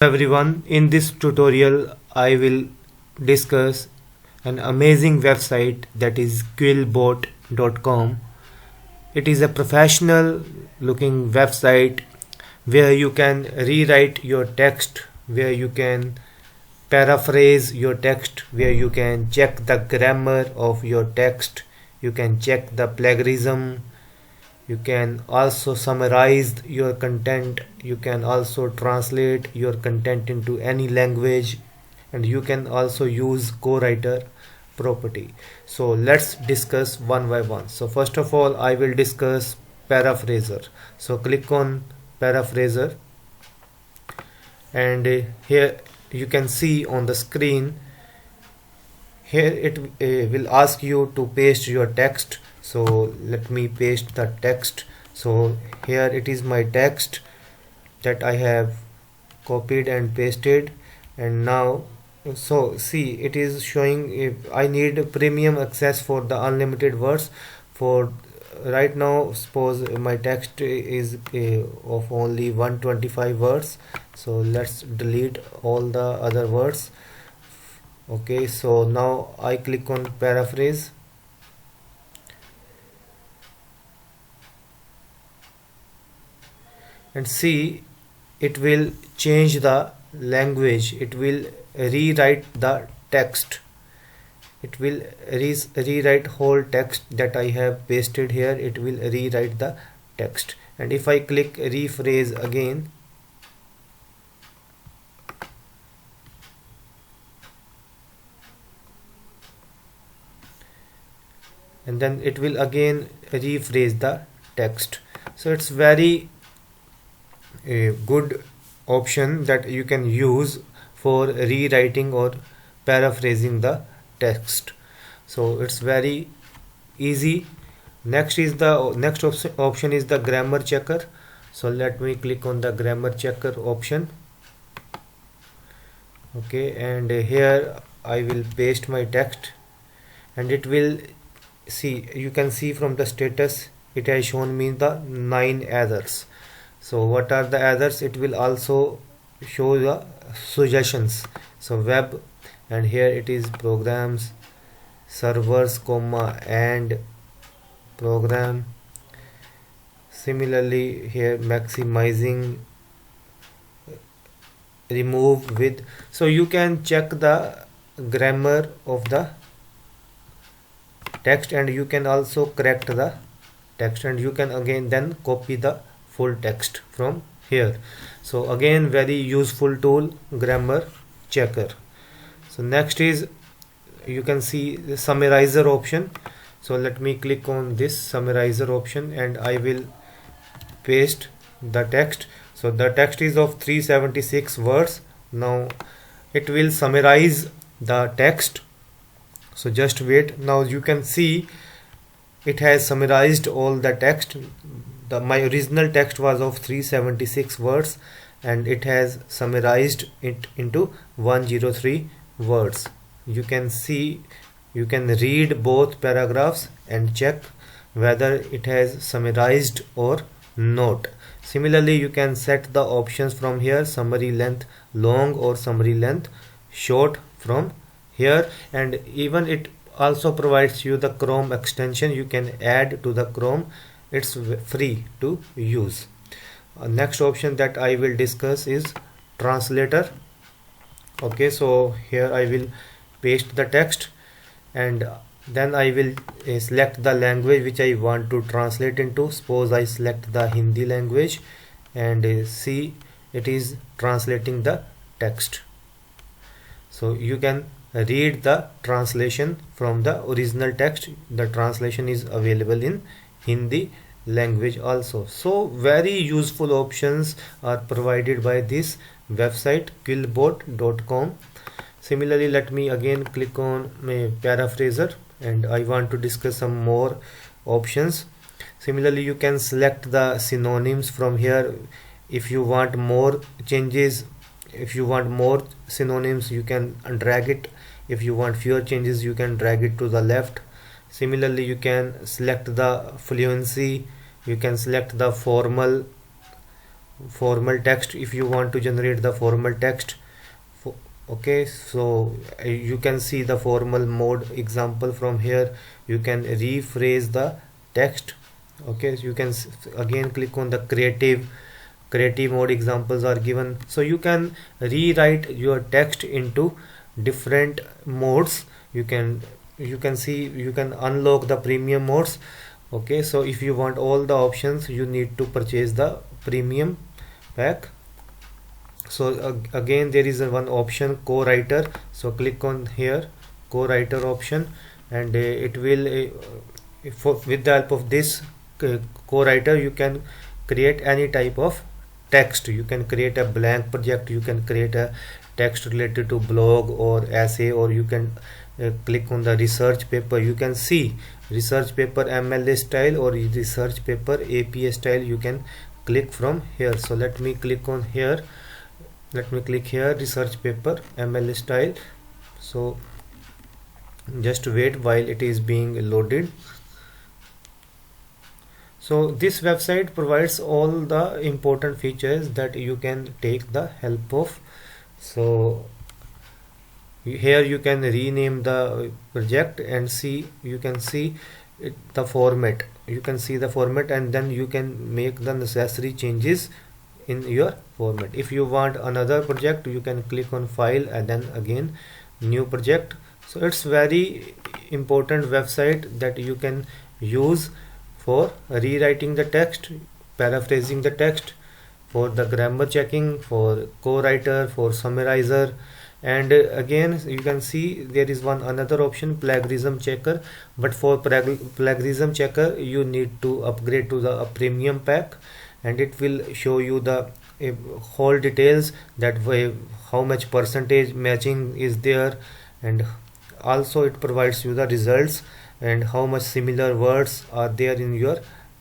Everyone, in this tutorial I will discuss an amazing website that is quillbot.com. It is a professional looking website where you can rewrite your text, where you can paraphrase your text, where you can check the grammar of your text, you can check the plagiarism, you can also summarize your content, you can also translate your content into any language, and you can also use co-writer property. So let's discuss one by one. So first of all, I will discuss paraphraser. So click on paraphraser, and here you can see on the screen, here it will ask you to paste your text. So let me paste the text. So here it is my text that I have copied and pasted, and now so see, it is showing if I need premium access for the unlimited words. For right now, suppose my text is of only 125 words, so let's delete all the other words. Okay, so now I click on paraphrase, and see, it will change the language, it will rewrite the text, it will rewrite whole text that I have pasted here, it will rewrite the text. And if I click rephrase again, and then it will again rephrase the text. So it's very a good option that you can use for rewriting or paraphrasing the text. So it's very easy. Next option is the grammar checker. So let me click on the grammar checker option. Okay, and here I will paste my text, and it will see, you can see from the status it has shown me the 9 errors. So what are the others? It will also show the suggestions. So web, and here it is programs, servers, comma, and program. Similarly here maximizing, remove, with. So you can check the grammar of the text, and you can also correct the text, and you can again then copy the full text from here. So again, very useful tool, grammar checker. So next is, you can see the summarizer option. So let me click on this summarizer option, and I will paste the text. So the text is of 376 words. Now it will summarize the text. So just wait. Now you can see it has summarized all the text. My original text was of 376 words, and it has summarized it into 103 words. You can see, you can read both paragraphs and check whether it has summarized or not. Similarly, you can set the options from here, summary length long or summary length short from here, and even it also provides you the Chrome extension. You can add to the Chrome, it's free to use. Next option that I will discuss is translator. Okay, so here I will paste the text, and then I will select the language which I want to translate into. Suppose I select the Hindi language, and see, it is translating the text. So you can read the translation from the original text. The translation is available in Hindi language also. So very useful options are provided by this website quillbot.com. Similarly, let me again click on my paraphraser, and I want to discuss some more options. Similarly, you can select the synonyms from here. If you want more changes, if you want more synonyms, you can drag it. If you want fewer changes, you can drag it to the left. Similarly, you can select the fluency, you can select the formal formal text. If you want to generate the formal text, okay, so you can see the formal mode example from here. You can rephrase the text. Okay, so you can again click on the creative mode, examples are given, so you can rewrite your text into different modes. You can see, you can unlock the premium modes. Okay, so if you want all the options, you need to purchase the premium pack. So again, there is one option, co-writer. So click on here, co-writer option, and it will with the help of this co-writer, you can create any type of text. You can create a blank project, you can create a text related to blog or essay, or you can click on the research paper. You can see research paper MLA style or research paper APA style. You can click from here. So let me click on here, let me click here, research paper MLA style. So just wait while it is being loaded. So this website provides all the important features that you can take the help of. So here you can rename the project and see, you can see the format, you can see the format, and then you can make the necessary changes in your format. If you want another project, you can click on file and then again new project. So it's very important website that you can use for rewriting the text, paraphrasing the text, for the grammar checking, for co-writer, for summarizer. And again, you can see there is one another option, plagiarism checker. But for plagiarism checker, you need to upgrade to the premium pack, and it will show you the whole details, that way how much percentage matching is there, and also it provides you the results and how much similar words are there in your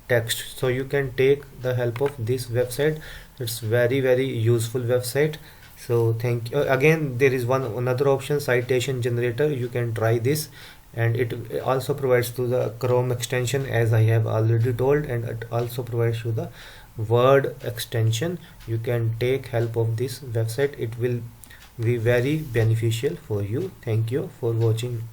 text. So you can take the help of this website. It's very useful website. So thank you. Again, there is one another option, citation generator. You can try this, and it also provides to the Chrome extension, as I have already told, and it also provides you the Word extension. You can take help of this website. It will be very beneficial for you. Thank you for watching.